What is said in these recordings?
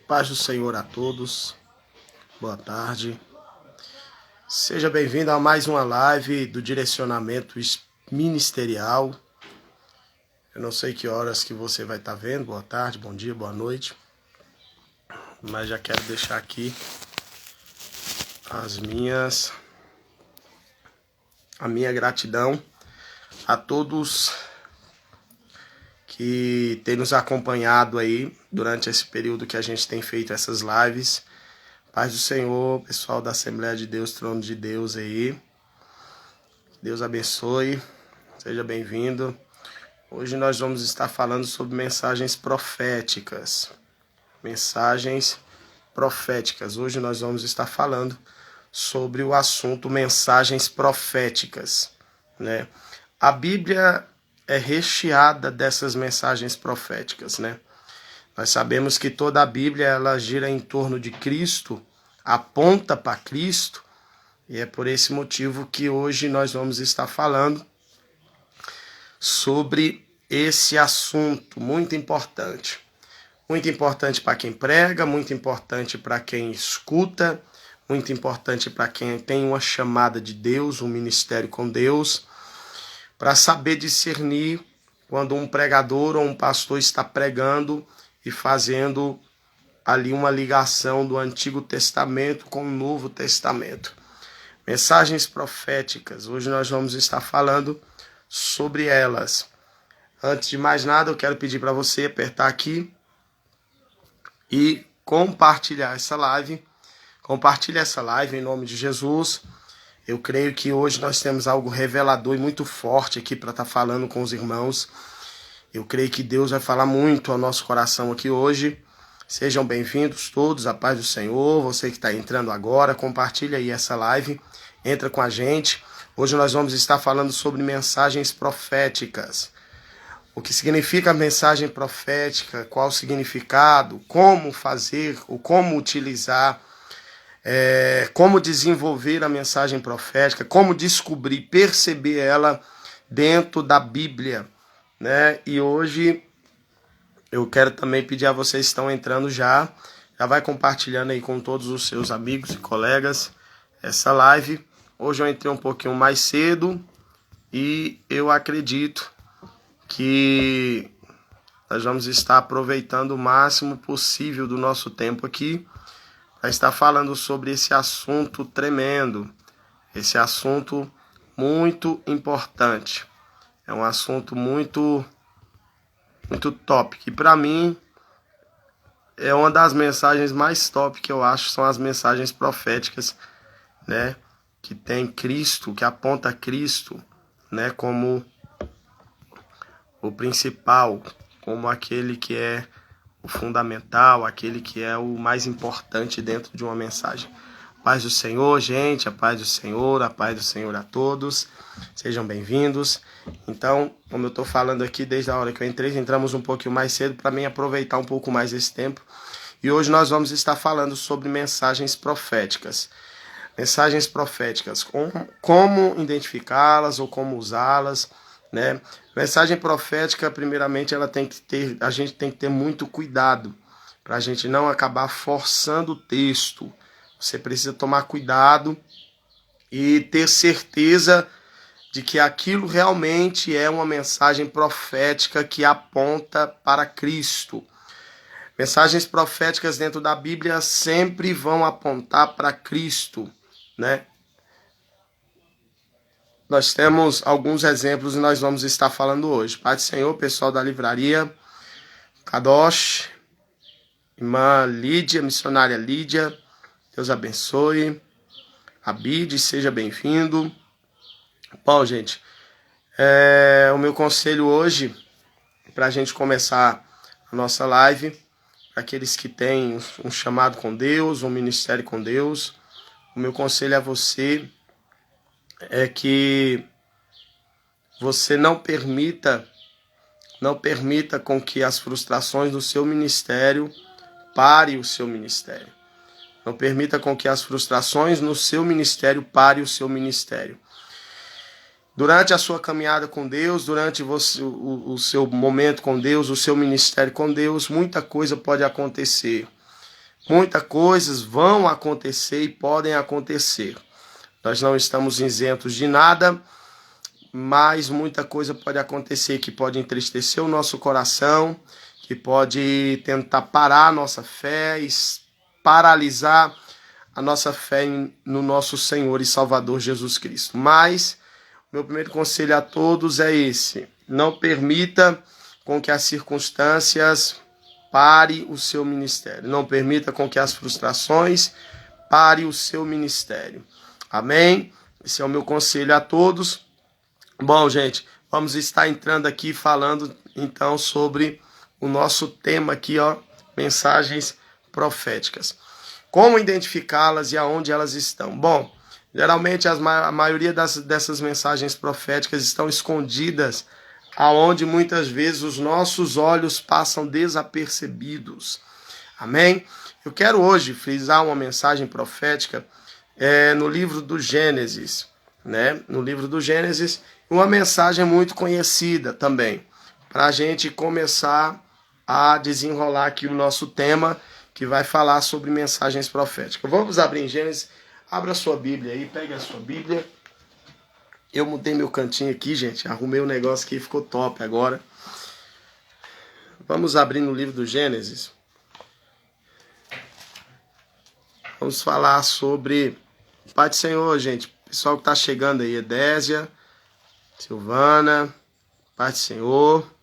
Paz do Senhor a todos, boa tarde. Seja bem-vindo a mais uma live do direcionamento ministerial. Eu não sei que horas que você vai estar vendo, boa tarde, bom dia, boa noite. Mas já quero deixar aqui a minha gratidão a todos que têm nos acompanhado aí durante esse período que a gente tem feito essas lives. Paz do Senhor, pessoal da Assembleia de Deus, Trono de Deus aí. Deus abençoe, seja bem-vindo. Hoje nós vamos estar falando sobre mensagens proféticas. Mensagens proféticas. Hoje nós vamos estar falando sobre o assunto mensagens proféticas, né? A Bíblia é recheada dessas mensagens proféticas, né? Nós sabemos que toda a Bíblia ela gira em torno de Cristo, aponta para Cristo, e é por esse motivo que hoje nós vamos estar falando sobre esse assunto muito importante. Muito importante para quem prega, muito importante para quem escuta, muito importante para quem tem uma chamada de Deus, um ministério com Deus, para saber discernir quando um pregador ou um pastor está pregando e fazendo ali uma ligação do Antigo Testamento com o Novo Testamento. Mensagens proféticas, hoje nós vamos estar falando sobre elas. Antes de mais nada, eu quero pedir para você apertar aqui e compartilhar essa live. Compartilhe essa live em nome de Jesus. Eu creio que hoje nós temos algo revelador e muito forte aqui para estar falando com os irmãos. Eu creio que Deus vai falar muito ao nosso coração aqui hoje. Sejam bem-vindos todos, a paz do Senhor. Você que está entrando agora, compartilha aí essa live. Entra com a gente. Hoje nós vamos estar falando sobre mensagens proféticas. O que significa mensagem profética, qual o significado, como fazer, ou como utilizar, como desenvolver a mensagem profética, como descobrir, perceber ela dentro da Bíblia, né? E hoje eu quero também pedir a vocês que estão entrando já vai compartilhando aí com todos os seus amigos e colegas essa live. Hoje eu entrei um pouquinho mais cedo e eu acredito que nós vamos estar aproveitando o máximo possível do nosso tempo aqui para estar falando sobre esse assunto tremendo, esse assunto muito importante. É um assunto muito top, que para mim é uma das mensagens mais top que eu acho, são as mensagens proféticas, né? Que tem Cristo, que aponta Cristo, né? Como o principal, como aquele que é o fundamental, aquele que é o mais importante dentro de uma mensagem. Paz do Senhor, gente, a paz do Senhor a todos. Sejam bem-vindos. Então, como eu estou falando aqui desde a hora que eu entrei, entramos um pouquinho mais cedo para mim aproveitar um pouco mais esse tempo. E hoje nós vamos estar falando sobre mensagens proféticas. Mensagens proféticas, como identificá-las ou como usá-las, né? Mensagem profética, primeiramente, a gente tem que ter muito cuidado para a gente não acabar forçando o texto. Você precisa tomar cuidado e ter certeza de que aquilo realmente é uma mensagem profética que aponta para Cristo. Mensagens proféticas dentro da Bíblia sempre vão apontar para Cristo, né? Nós temos alguns exemplos e nós vamos estar falando hoje. Pai do Senhor, pessoal da livraria, Kadosh, irmã Lídia, missionária Lídia, Deus abençoe. Abide, seja bem-vindo. Bom, gente, o meu conselho hoje, para a gente começar a nossa live, para aqueles que têm um chamado com Deus, um ministério com Deus, o meu conselho a você é que você não permita com que as frustrações do seu ministério pare o seu ministério. Não permita com que as frustrações no seu ministério pare o seu ministério. Durante a sua caminhada com Deus, durante o seu momento com Deus, o seu ministério com Deus, muita coisa pode acontecer. Muitas coisas vão acontecer e podem acontecer. Nós não estamos isentos de nada, mas muita coisa pode acontecer que pode entristecer o nosso coração, que pode tentar parar a nossa fé, paralisar a nossa fé no nosso Senhor e Salvador Jesus Cristo. Mas meu primeiro conselho a todos é esse: não permita com que as circunstâncias pare o seu ministério. Não permita com que as frustrações pare o seu ministério. Amém? Esse é o meu conselho a todos. Bom, gente, vamos estar entrando aqui falando então sobre o nosso tema aqui, ó, mensagens proféticas. Como identificá-las e aonde elas estão? Bom, geralmente a maioria dessas mensagens proféticas estão escondidas aonde muitas vezes os nossos olhos passam desapercebidos. Amém? Eu quero hoje frisar uma mensagem profética no livro do Gênesis, né? No livro do Gênesis, uma mensagem muito conhecida também, para a gente começar a desenrolar aqui o nosso tema, que vai falar sobre mensagens proféticas. Vamos abrir em Gênesis. Abra a sua Bíblia aí, pegue a sua Bíblia. Eu mudei meu cantinho aqui, gente. Arrumei um negócio aqui, ficou top agora. Vamos abrir no livro do Gênesis. Vamos falar sobre Pai do Senhor, gente. Pessoal que está chegando aí, Edésia, Silvana, Pai do Senhor.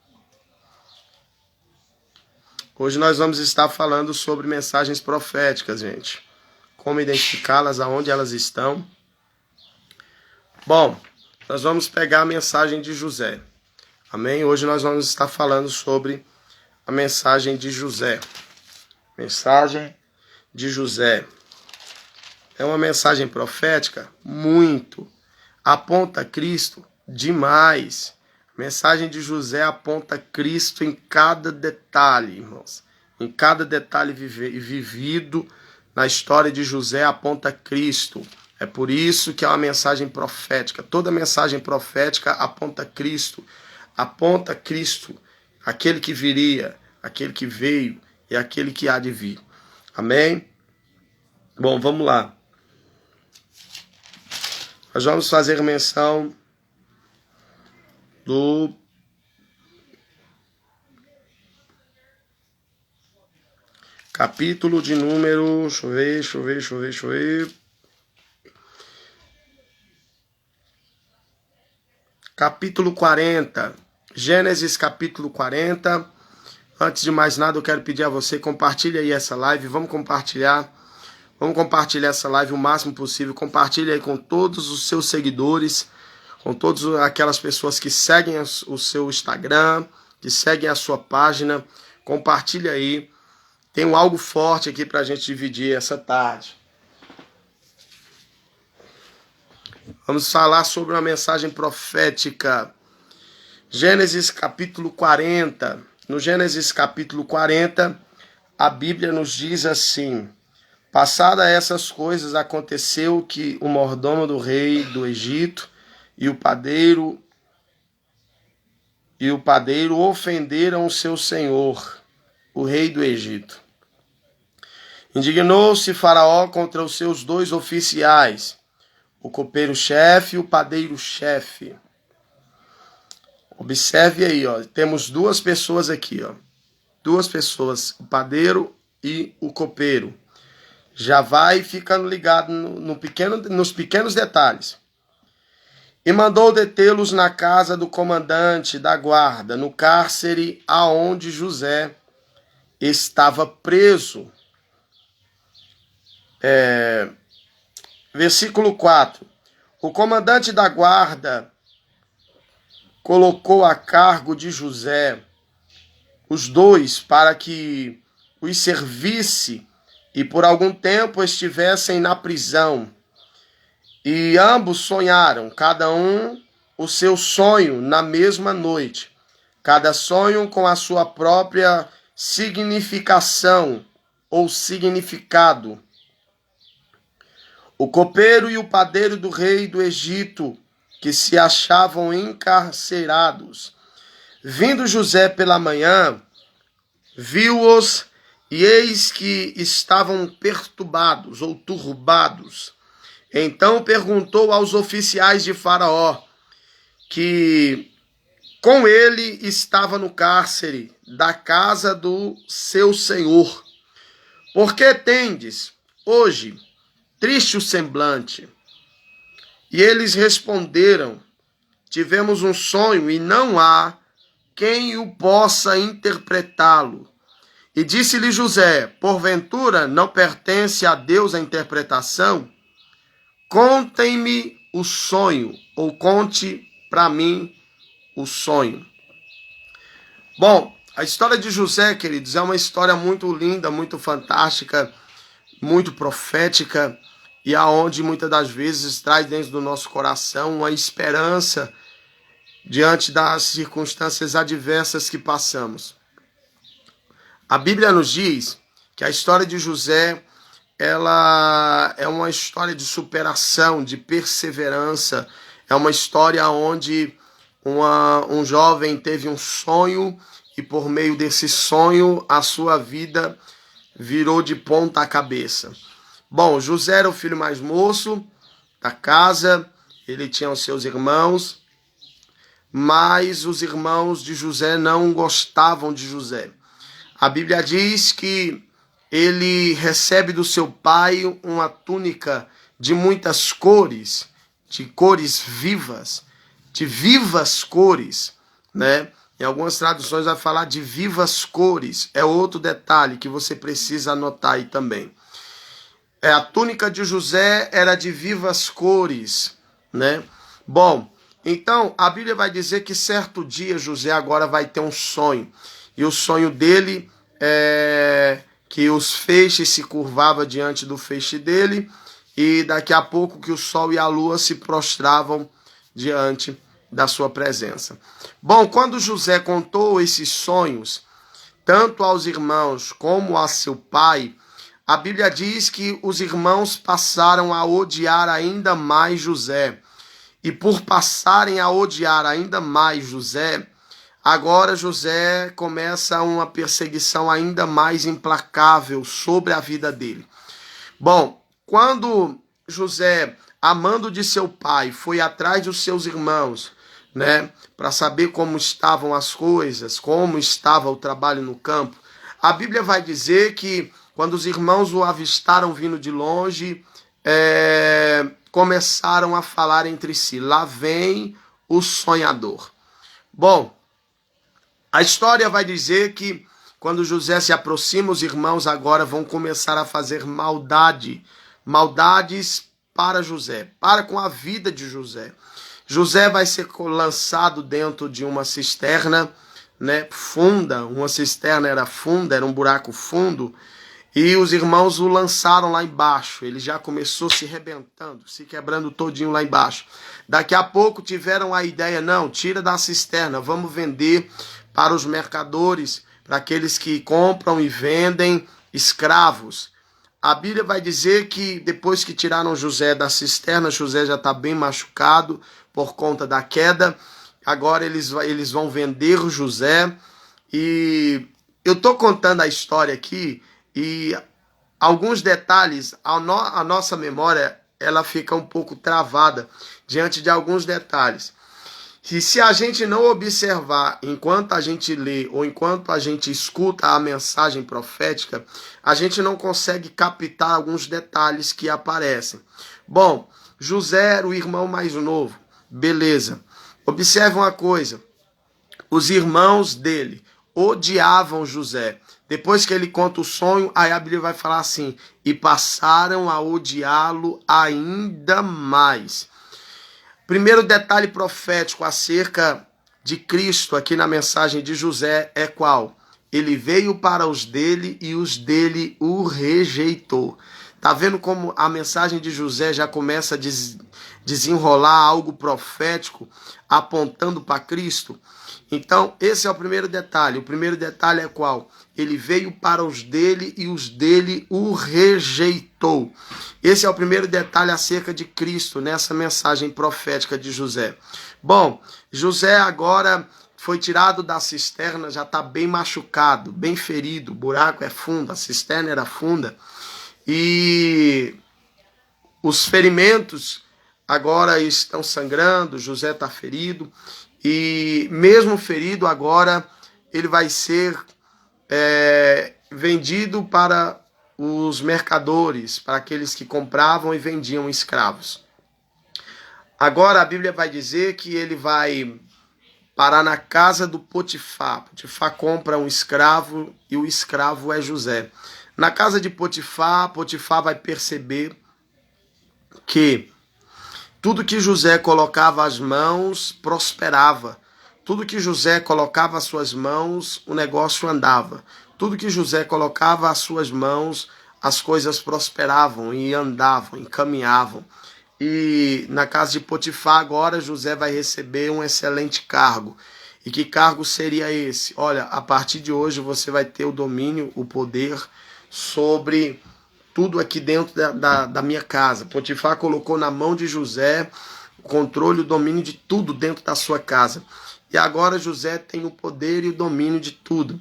Hoje nós vamos estar falando sobre mensagens proféticas, gente. Como identificá-las, aonde elas estão. Bom, nós vamos pegar a mensagem de José. Amém? Hoje nós vamos estar falando sobre a mensagem de José. Mensagem de José. É uma mensagem profética? Muito. Aponta Cristo? Demais. A mensagem de José aponta Cristo em cada detalhe, irmãos. Em cada detalhe vivido na história de José aponta Cristo. É por isso que é uma mensagem profética. Toda mensagem profética aponta Cristo. Aponta Cristo, aquele que viria, aquele que veio e aquele que há de vir. Amém? Bom, vamos lá. Nós vamos fazer menção do capítulo de número... Deixa eu ver. Capítulo 40. Gênesis capítulo 40. Antes de mais nada, eu quero pedir a você, compartilhe aí essa live. Vamos compartilhar essa live o máximo possível. Compartilhe aí com todos os seus seguidores, com todas aquelas pessoas que seguem o seu Instagram, que seguem a sua página. Compartilhe aí. Tem algo forte aqui para a gente dividir essa tarde. Vamos falar sobre uma mensagem profética. Gênesis capítulo 40. No Gênesis capítulo 40, a Bíblia nos diz assim: passadas essas coisas, aconteceu que o mordomo do rei do Egito e o padeiro ofenderam o seu senhor, o rei do Egito. Indignou-se Faraó contra os seus dois oficiais, o copeiro-chefe e o padeiro-chefe. Observe aí, ó, temos duas pessoas aqui, ó. Duas pessoas, o padeiro e o copeiro. Já vai ficando ligado nos pequenos detalhes. E mandou detê-los na casa do comandante da guarda, no cárcere aonde José estava preso. Versículo 4. O comandante da guarda colocou a cargo de José os dois para que os servisse e por algum tempo estivessem na prisão. E ambos sonharam, cada um o seu sonho na mesma noite, cada sonho com a sua própria significação ou significado. O copeiro e o padeiro do rei do Egito, que se achavam encarcerados, vindo José pela manhã, viu-os E eis que estavam perturbados ou turbados. Então perguntou aos oficiais de Faraó, que com ele estava no cárcere da casa do seu senhor: por que tendes hoje triste o semblante? E eles responderam: tivemos um sonho e não há quem o possa interpretá-lo. E disse-lhe José: porventura não pertence a Deus a interpretação? Contem-me o sonho, ou conte para mim o sonho. Bom, a história de José, queridos, é uma história muito linda, muito fantástica, muito profética, e aonde muitas das vezes traz dentro do nosso coração uma esperança diante das circunstâncias adversas que passamos. A Bíblia nos diz que a história de José, ela é uma história de superação, de perseverança, é uma história onde um jovem teve um sonho e por meio desse sonho a sua vida virou de ponta cabeça. Bom, José era o filho mais moço da casa, ele tinha os seus irmãos, mas os irmãos de José não gostavam de José. A Bíblia diz que ele recebe do seu pai uma túnica de muitas cores, de cores vivas, de vivas cores, né? Em algumas traduções vai falar de vivas cores. É outro detalhe que você precisa anotar aí também. A túnica de José era de vivas cores, né? Bom, então a Bíblia vai dizer que certo dia José agora vai ter um sonho. E o sonho dele é que os feixes se curvavam diante do feixe dele e daqui a pouco que o sol e a lua se prostravam diante da sua presença. Bom, quando José contou esses sonhos, tanto aos irmãos como a seu pai, a Bíblia diz que os irmãos passaram a odiar ainda mais José. E por passarem a odiar ainda mais José, agora José começa uma perseguição ainda mais implacável sobre a vida dele. Bom, quando José, amando de seu pai, foi atrás dos seus irmãos, né, para saber como estavam as coisas, como estava o trabalho no campo, a Bíblia vai dizer que quando os irmãos o avistaram vindo de longe, começaram a falar entre si: lá vem o sonhador. Bom, a história vai dizer que quando José se aproxima, os irmãos agora vão começar a fazer maldades para José, para com a vida de José. José vai ser lançado dentro de uma cisterna, né, funda. Uma cisterna era funda, era um buraco fundo, e os irmãos o lançaram lá embaixo. Ele já começou se rebentando, se quebrando todinho lá embaixo. Daqui a pouco tiveram a ideia: não, tira da cisterna, vamos vender para os mercadores, para aqueles que compram e vendem escravos. A Bíblia vai dizer que depois que tiraram José da cisterna, José já está bem machucado por conta da queda. Agora eles vão vender o José. E eu estou contando a história aqui e alguns detalhes, a nossa memória ela fica um pouco travada diante de alguns detalhes. E se a gente não observar enquanto a gente lê ou enquanto a gente escuta a mensagem profética, a gente não consegue captar alguns detalhes que aparecem. Bom, José era o irmão mais novo, beleza. Observe uma coisa: os irmãos dele odiavam José. Depois que ele conta o sonho, aí a Bíblia vai falar assim: e passaram a odiá-lo ainda mais. Primeiro detalhe profético acerca de Cristo aqui na mensagem de José é qual? Ele veio para os dele e os dele o rejeitou. Tá vendo como a mensagem de José já começa a desenrolar algo profético apontando para Cristo? Então, esse é o primeiro detalhe. O primeiro detalhe é qual? Ele veio para os dele e os dele o rejeitou. Esse é o primeiro detalhe acerca de Cristo nessa mensagem profética de José. Bom, José agora foi tirado da cisterna, já está bem machucado, bem ferido, o buraco é fundo, a cisterna era funda, e os ferimentos agora estão sangrando, José está ferido, e mesmo ferido agora ele vai ser vendido para os mercadores, para aqueles que compravam e vendiam escravos. Agora a Bíblia vai dizer que ele vai parar na casa do Potifar. Potifar compra um escravo e o escravo é José. Na casa de Potifar, Potifar vai perceber que tudo que José colocava as mãos prosperava. Tudo que José colocava as suas mãos, o negócio andava. Tudo que José colocava as suas mãos, as coisas prosperavam e andavam, encaminhavam. E na casa de Potifar agora José vai receber um excelente cargo. E que cargo seria esse? Olha, a partir de hoje você vai ter o domínio, o poder sobre tudo aqui dentro da minha casa. Potifar colocou na mão de José o controle, o domínio de tudo dentro da sua casa. E agora José tem o poder e o domínio de tudo.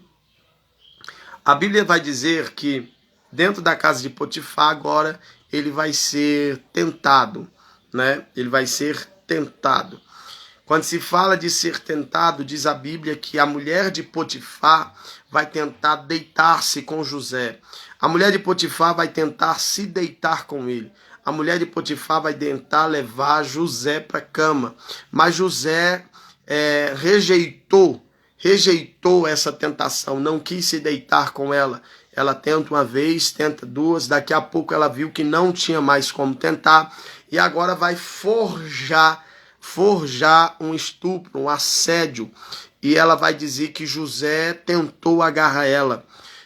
A Bíblia vai dizer que dentro da casa de Potifar agora ele vai ser tentado, né? Ele vai ser tentado. Quando se fala de ser tentado, diz a Bíblia que a mulher de Potifar vai tentar deitar-se com José. A mulher de Potifar vai tentar se deitar com ele. A mulher de Potifar vai tentar levar José para a cama. Mas José rejeitou essa tentação, não quis se deitar com ela. Ela tenta uma vez, tenta duas, daqui a pouco ela viu que não tinha mais como tentar e agora vai forjar um estupro, um assédio. E ela vai dizer que José tentou agarrar ela,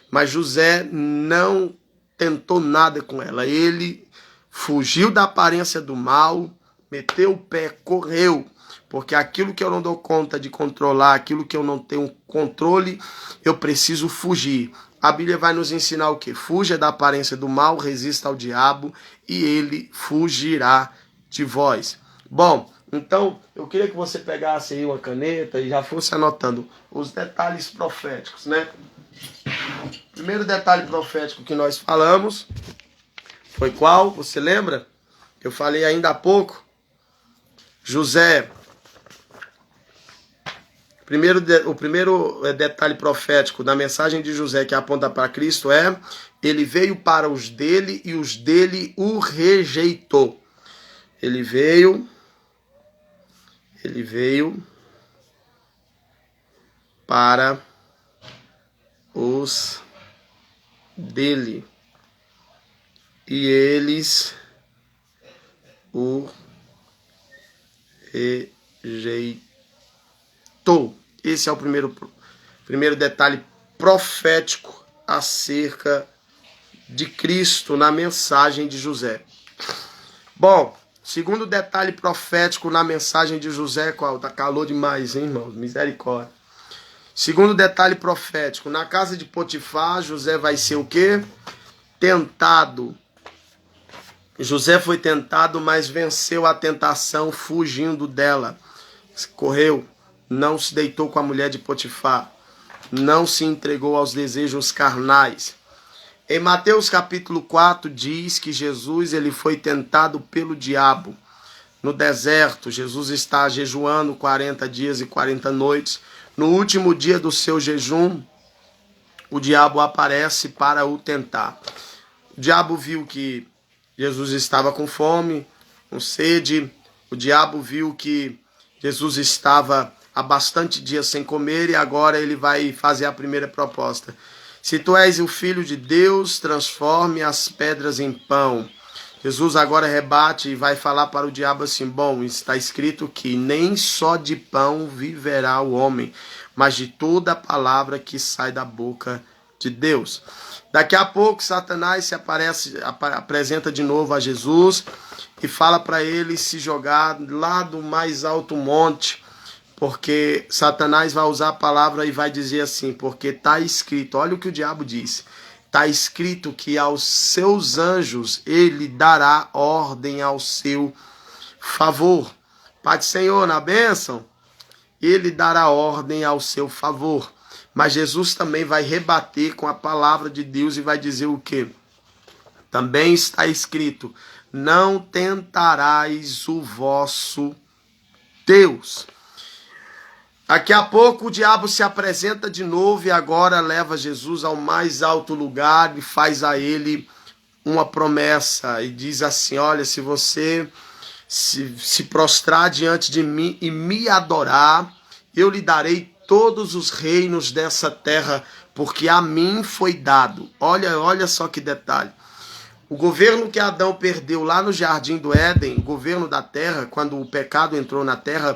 mas José não tentou nada com ela. Ele fugiu da aparência do mal, meteu o pé, correu. Porque aquilo que eu não dou conta de controlar, aquilo que eu não tenho controle, eu preciso fugir. A Bíblia vai nos ensinar o quê? Fuja da aparência do mal, resista ao diabo e ele fugirá de vós. Bom, então eu queria que você pegasse aí uma caneta e já fosse anotando os detalhes proféticos, né? O primeiro detalhe profético que nós falamos foi qual? Você lembra? Eu falei ainda há pouco. José. O primeiro detalhe profético da mensagem de José que aponta para Cristo é: ele veio para os dele e os dele o rejeitou. Ele veio para os dele e eles o rejeitou. Esse é o primeiro detalhe profético acerca de Cristo na mensagem de José. Bom, segundo detalhe profético na mensagem de José, qual? Tá calor demais, hein, irmãos? Misericórdia. Segundo detalhe profético, na casa de Potifar, José vai ser o quê? Tentado. José foi tentado, mas venceu a tentação fugindo dela. Correu. Não se deitou com a mulher de Potifar, não se entregou aos desejos carnais. Em Mateus capítulo 4 diz que Jesus ele foi tentado pelo diabo. No deserto, Jesus está jejuando 40 dias e 40 noites. No último dia do seu jejum, o diabo aparece para o tentar. O diabo viu que Jesus estava com fome, com sede. O diabo viu que Jesus estava há bastante dias sem comer e agora ele vai fazer a primeira proposta. Se tu és o Filho de Deus, transforme as pedras em pão. Jesus agora rebate e vai falar para o diabo assim: bom, está escrito que nem só de pão viverá o homem, mas de toda a palavra que sai da boca de Deus. Daqui a pouco Satanás se apresenta de novo a Jesus e fala para ele se jogar lá do mais alto monte. Porque Satanás vai usar a palavra e vai dizer assim, porque está escrito, olha o que o diabo disse, está escrito que aos seus anjos ele dará ordem ao seu favor. Pai do Senhor, na bênção, ele dará ordem ao seu favor. Mas Jesus também vai rebater com a palavra de Deus e vai dizer o quê? Também está escrito: não tentarás o vosso Deus. Daqui a pouco o diabo se apresenta de novo e agora leva Jesus ao mais alto lugar e faz a ele uma promessa e diz assim: olha, se você se prostrar diante de mim e me adorar, eu lhe darei todos os reinos dessa terra, porque a mim foi dado. Olha só que detalhe. O governo que Adão perdeu lá no Jardim do Éden, o governo da terra, quando o pecado entrou na terra,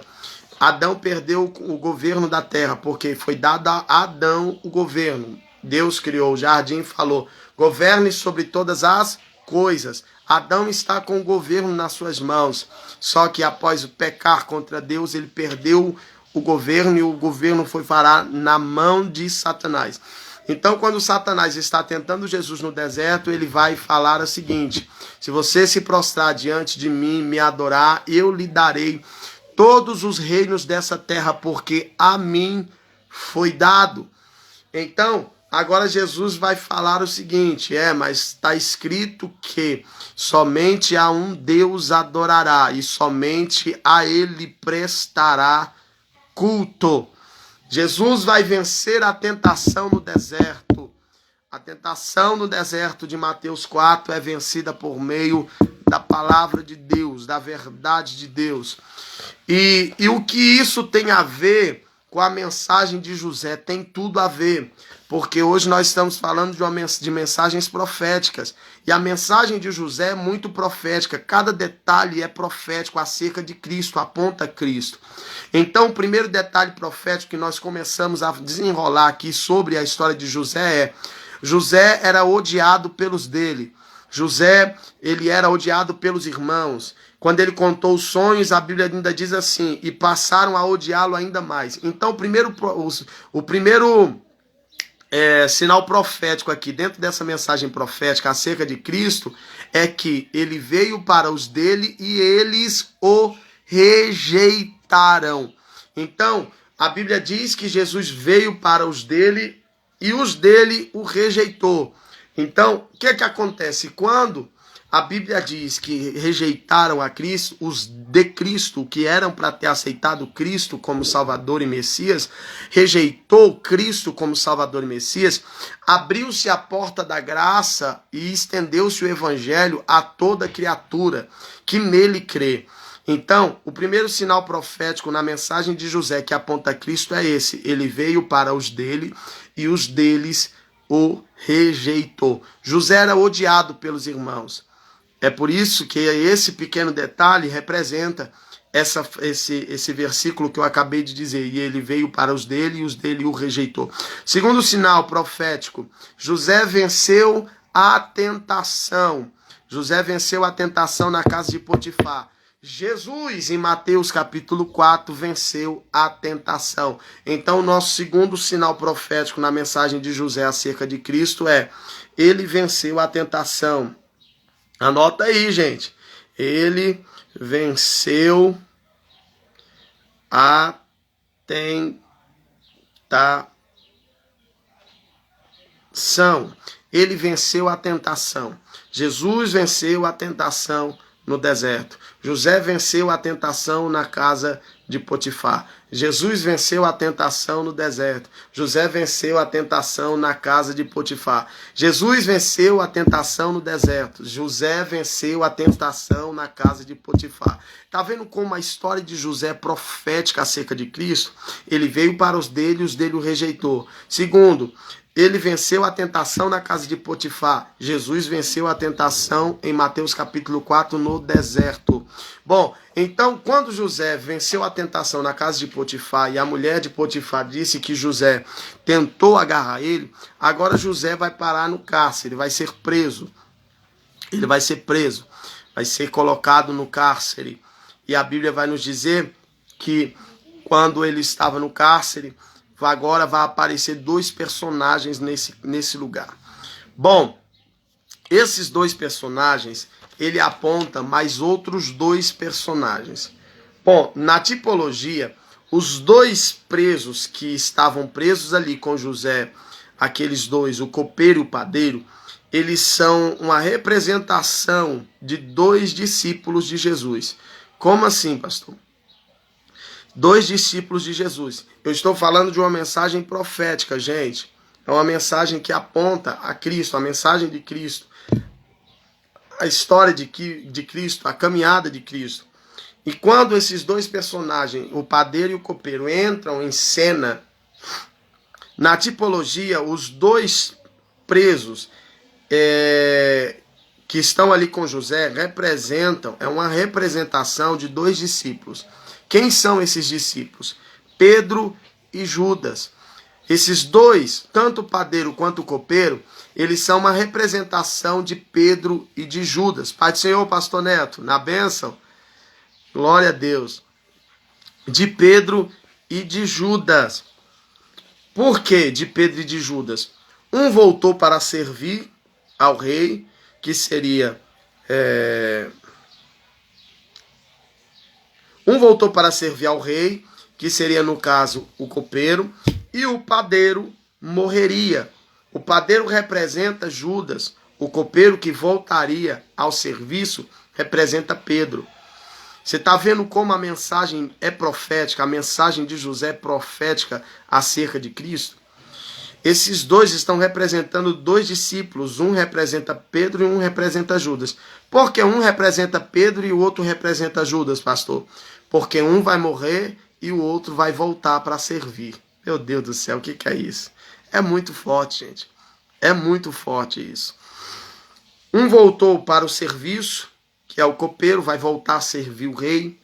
Adão perdeu o governo da terra, porque foi dado a Adão o governo. Deus criou o jardim e falou: governe sobre todas as coisas. Adão está com o governo nas suas mãos. Só que após o pecar contra Deus, ele perdeu o governo e o governo foi parar na mão de Satanás. Então, quando Satanás está tentando Jesus no deserto, ele vai falar o seguinte: se você se prostrar diante de mim, me adorar, eu lhe darei todos os reinos dessa terra, porque a mim foi dado. Então, agora Jesus vai falar o seguinte: mas está escrito que somente a um Deus adorará e somente a ele prestará culto. Jesus vai vencer a tentação no deserto. A tentação no deserto de Mateus 4 é vencida por meio da palavra de Deus, da verdade de Deus. E o que isso tem a ver com a mensagem de José? Tem tudo a ver, porque hoje nós estamos falando de mensagens proféticas, e a mensagem de José é muito profética, cada detalhe é profético acerca de Cristo, aponta a Cristo. Então, o primeiro detalhe profético que nós começamos a desenrolar aqui sobre a história de José é: José era odiado pelos dele. José, ele era odiado pelos irmãos. Quando ele contou os sonhos, a Bíblia ainda diz assim: e passaram a odiá-lo ainda mais. Então, o primeiro sinal profético aqui, dentro dessa mensagem profética acerca de Cristo, é que ele veio para os dele e eles o rejeitaram. Então, a Bíblia diz que Jesus veio para os dele e os dele o rejeitou. Então, o que acontece? Quando a Bíblia diz que rejeitaram a Cristo, os de Cristo, que eram para ter aceitado Cristo como Salvador e Messias, rejeitou Cristo como Salvador e Messias, abriu-se a porta da graça e estendeu-se o Evangelho a toda criatura que nele crê. Então, o primeiro sinal profético na mensagem de José que aponta a Cristo é esse: ele veio para os dele e os deles o rejeitou. José era odiado pelos irmãos. É por isso que esse pequeno detalhe representa esse versículo que eu acabei de dizer: e ele veio para os dele e os dele o rejeitou. Segundo sinal profético, José venceu a tentação. José venceu a tentação na casa de Potifar. Jesus, em Mateus capítulo 4, venceu a tentação. Então, o nosso segundo sinal profético na mensagem de José acerca de Cristo é: ele venceu a tentação. Anota aí, gente. Ele venceu a tentação. Ele venceu a tentação. Jesus venceu a tentação no deserto. José venceu a tentação na casa de Potifar. Jesus venceu a tentação no deserto. José venceu a tentação na casa de Potifar. Jesus venceu a tentação no deserto. José venceu a tentação na casa de Potifar. Tá vendo como a história de José é profética acerca de Cristo? Ele veio para os dele e os dele o rejeitou. Segundo, ele venceu a tentação na casa de Potifar. Jesus venceu a tentação em Mateus capítulo 4 no deserto. Bom, então quando José venceu a tentação na casa de Potifar e a mulher de Potifar disse que José tentou agarrar ele, agora José vai parar no cárcere, ele vai ser preso. Ele vai ser preso, vai ser colocado no cárcere. E a Bíblia vai nos dizer que quando ele estava no cárcere, agora vai aparecer dois personagens nesse lugar. Bom, esses dois personagens, ele aponta mais outros dois personagens. Bom, na tipologia, os dois presos que estavam presos ali com José, aqueles dois, o copeiro e o padeiro, eles são uma representação de dois discípulos de Jesus. Como assim, pastor? Dois discípulos de Jesus. Eu estou falando de uma mensagem profética, gente. É uma mensagem que aponta a Cristo, a mensagem de Cristo, a história de Cristo, a caminhada de Cristo. E quando esses dois personagens, o padeiro e o copeiro, entram em cena, na tipologia, os dois presos que estão ali com José representam, é uma representação de dois discípulos. Quem são esses discípulos? Pedro e Judas. Esses dois, tanto o padeiro quanto o copeiro, eles são uma representação de Pedro e de Judas. Pai do Senhor, pastor Neto, na bênção. Glória a Deus. De Pedro e de Judas. Por que de Pedro e de Judas? Um voltou para servir ao rei, que seria... Um voltou para servir ao rei, que seria, no caso, o copeiro, e o padeiro morreria. O padeiro representa Judas. O copeiro que voltaria ao serviço representa Pedro. Você está vendo como a mensagem é profética, a mensagem de José é profética acerca de Cristo? Esses dois estão representando dois discípulos. Um representa Pedro e um representa Judas. Por que um representa Pedro e o outro representa Judas, pastor? Porque um vai morrer e o outro vai voltar para servir. Meu Deus do céu, o que é isso? É muito forte, gente. É muito forte isso. Um voltou para o serviço, que é o copeiro, vai voltar a servir o rei,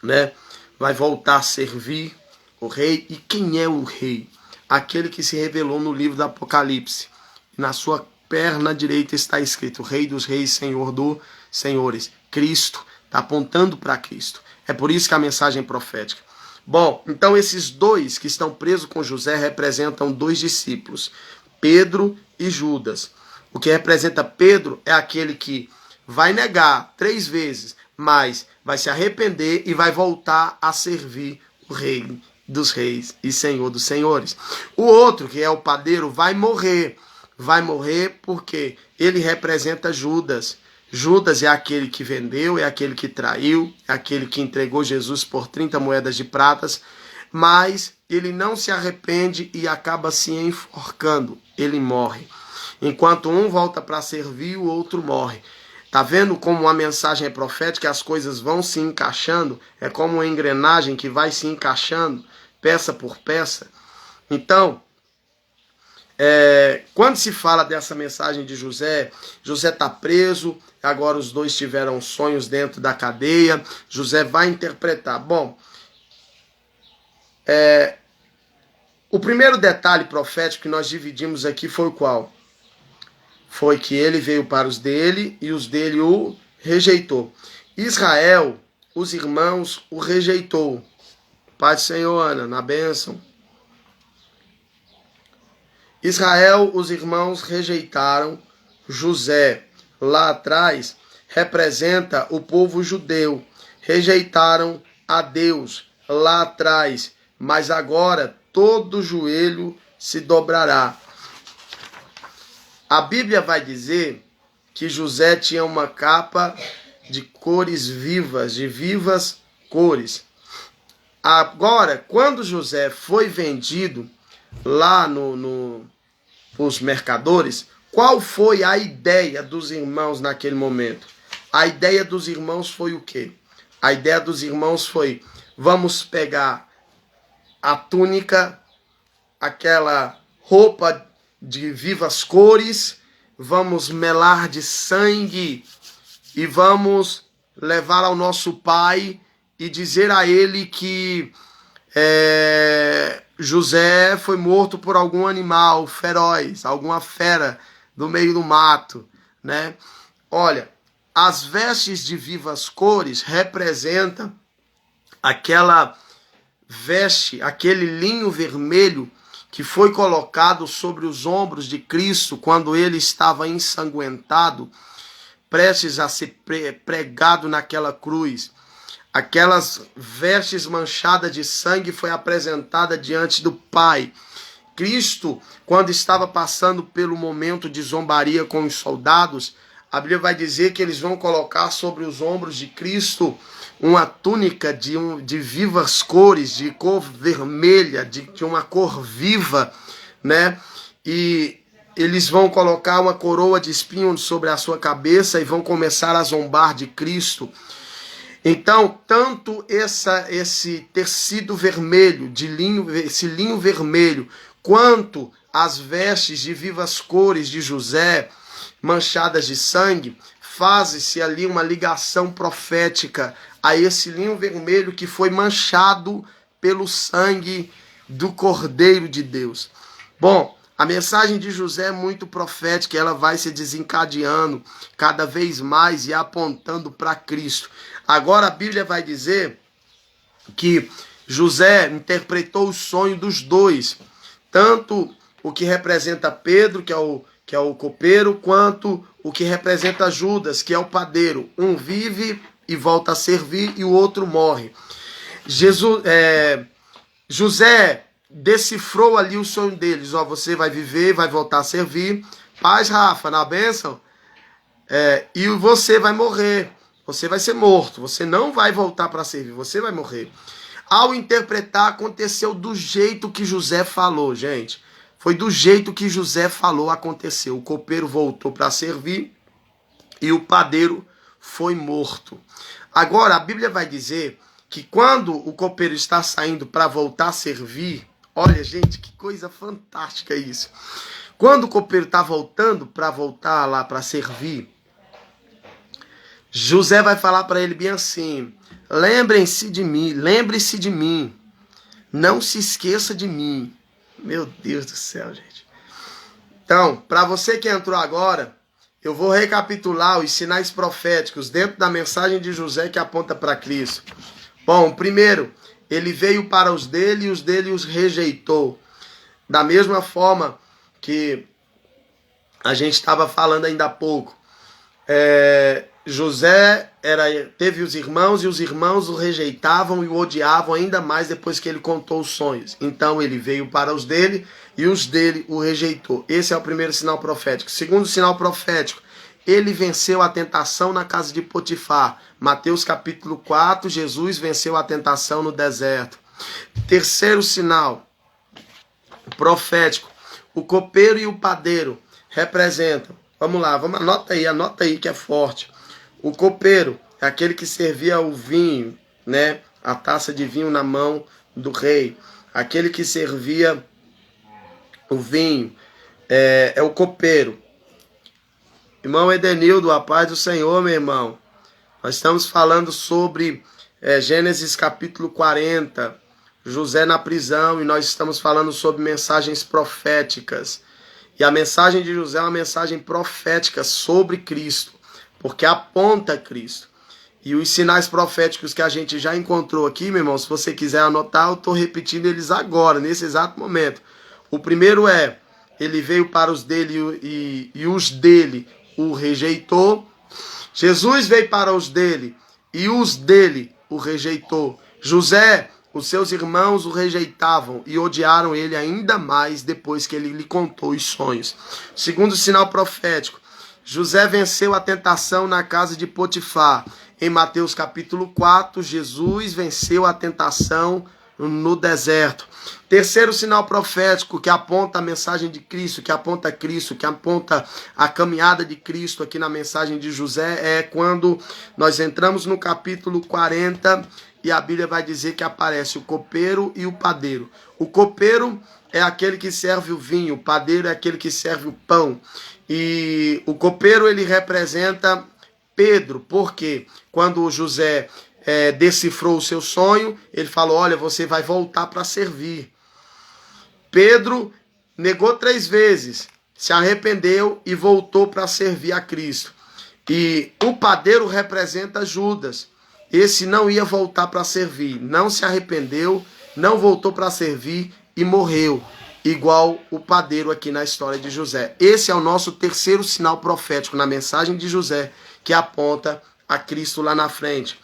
né? Vai voltar a servir o rei. E quem é o rei? Aquele que se revelou no livro do Apocalipse. Na sua perna direita está escrito: Rei dos reis, Senhor dos senhores. Cristo, está apontando para Cristo. É por isso que a mensagem é profética. Bom, então esses dois que estão presos com José representam dois discípulos, Pedro e Judas. O que representa Pedro é aquele que vai negar 3 vezes, mas vai se arrepender e vai voltar a servir o rei dos reis e Senhor dos senhores. O outro, que é o padeiro, vai morrer. Vai morrer porque ele representa Judas. Judas é aquele que vendeu, é aquele que traiu, é aquele que entregou Jesus por 30 moedas de pratas, mas ele não se arrepende e acaba se enforcando. Ele morre. Enquanto um volta para servir, o outro morre. Tá vendo como a mensagem é profética, as coisas vão se encaixando? É como uma engrenagem que vai se encaixando, peça por peça. Então, quando se fala dessa mensagem de José, José está preso, agora os dois tiveram sonhos dentro da cadeia, José vai interpretar. Bom, o primeiro detalhe profético que nós dividimos aqui foi o qual? Foi que ele veio para os dele e os dele o rejeitou. Israel, os irmãos, o rejeitou. Pai do Senhor, Ana, na bênção. Israel, os irmãos rejeitaram. José, lá atrás, representa o povo judeu. Rejeitaram a Deus lá atrás, mas agora todo joelho se dobrará. A Bíblia vai dizer que José tinha uma capa de cores vivas, de vivas cores. Agora, quando José foi vendido lá os mercadores, qual foi a ideia dos irmãos naquele momento? A ideia dos irmãos foi o quê? A ideia dos irmãos foi: vamos pegar a túnica, aquela roupa de vivas cores, vamos melar de sangue e vamos levar ao nosso pai e dizer a ele que José foi morto por algum animal feroz, alguma fera do meio do mato, né? Olha, as vestes de vivas cores representam aquela veste, aquele linho vermelho que foi colocado sobre os ombros de Cristo quando ele estava ensanguentado, prestes a ser pregado naquela cruz. aquelas vestes manchadas de sangue foi apresentada diante do Pai. Cristo, quando estava passando pelo momento de zombaria com os soldados, a Bíblia vai dizer que eles vão colocar sobre os ombros de Cristo uma túnica de vivas cores, de cor vermelha, de uma cor viva, né? E eles vão colocar uma coroa de espinhos sobre a sua cabeça e vão começar a zombar de Cristo. Então, tanto esse tecido vermelho, de linho, esse linho vermelho, quanto as vestes de vivas cores de José, manchadas de sangue, faz-se ali uma ligação profética a esse linho vermelho que foi manchado pelo sangue do Cordeiro de Deus. Bom, a mensagem de José é muito profética, ela vai se desencadeando cada vez mais e apontando para Cristo. Agora a Bíblia vai dizer que José interpretou o sonho dos dois, tanto o que representa Pedro, que é o copeiro, quanto o que representa Judas, que é o padeiro. Um vive e volta a servir e o outro morre. José decifrou ali o sonho deles. Ó, você vai viver, vai voltar a servir. Paz, Rafa, na bênção. E você vai morrer. Você vai ser morto. Você não vai voltar para servir. Você vai morrer. Ao interpretar, aconteceu do jeito que José falou, gente. Foi do jeito que José falou, aconteceu. O copeiro voltou para servir e o padeiro foi morto. Agora, a Bíblia vai dizer que quando o copeiro está saindo para voltar a servir, olha, gente, que coisa fantástica isso. Quando o copeiro está voltando para voltar lá para servir, José vai falar para ele bem assim: lembre-se de mim, não se esqueça de mim. Meu Deus do céu, gente. Então, para você que entrou agora, eu vou recapitular os sinais proféticos dentro da mensagem de José que aponta para Cristo. Bom, primeiro, ele veio para os dele e os dele os rejeitou. Da mesma forma que a gente estava falando ainda há pouco. José teve os irmãos e os irmãos o rejeitavam e o odiavam ainda mais depois que ele contou os sonhos. Então ele veio para os dele e os dele o rejeitou. Esse é o primeiro sinal profético. Segundo sinal profético, ele venceu a tentação na casa de Potifar. Mateus capítulo 4, Jesus venceu a tentação no deserto. Terceiro sinal profético, o copeiro e o padeiro representam. Vamos lá, anota aí que é forte. O copeiro é aquele que servia o vinho, né? A taça de vinho na mão do rei. Aquele que servia o vinho é o copeiro. Irmão Edenildo, a paz do Senhor, meu irmão. Nós estamos falando sobre Gênesis capítulo 40, José na prisão, e nós estamos falando sobre mensagens proféticas. E a mensagem de José é uma mensagem profética sobre Cristo, porque aponta a Cristo. E os sinais proféticos que a gente já encontrou aqui, meu irmão, se você quiser anotar, eu estou repetindo eles agora, nesse exato momento. O primeiro ele veio para os dele e os dele o rejeitou. Jesus veio para os dele e os dele o rejeitou. José, os seus irmãos o rejeitavam e odiaram ele ainda mais depois que ele lhe contou os sonhos. Segundo sinal profético, José venceu a tentação na casa de Potifar. Em Mateus capítulo 4, Jesus venceu a tentação no deserto. Terceiro sinal profético que aponta a mensagem de Cristo, que aponta Cristo, que aponta a caminhada de Cristo aqui na mensagem de José, é quando nós entramos no capítulo 40 e a Bíblia vai dizer que aparece o copeiro e o padeiro. O copeiro é aquele que serve o vinho, o padeiro é aquele que serve o pão. E o copeiro, ele representa Pedro, porque quando José decifrou o seu sonho, ele falou: olha, você vai voltar para servir. Pedro negou 3 vezes, se arrependeu e voltou para servir a Cristo. E o padeiro representa Judas. Esse não ia voltar para servir, não se arrependeu, não voltou para servir e morreu, igual o padeiro aqui na história de José. Esse é o nosso terceiro sinal profético na mensagem de José, que aponta a Cristo lá na frente.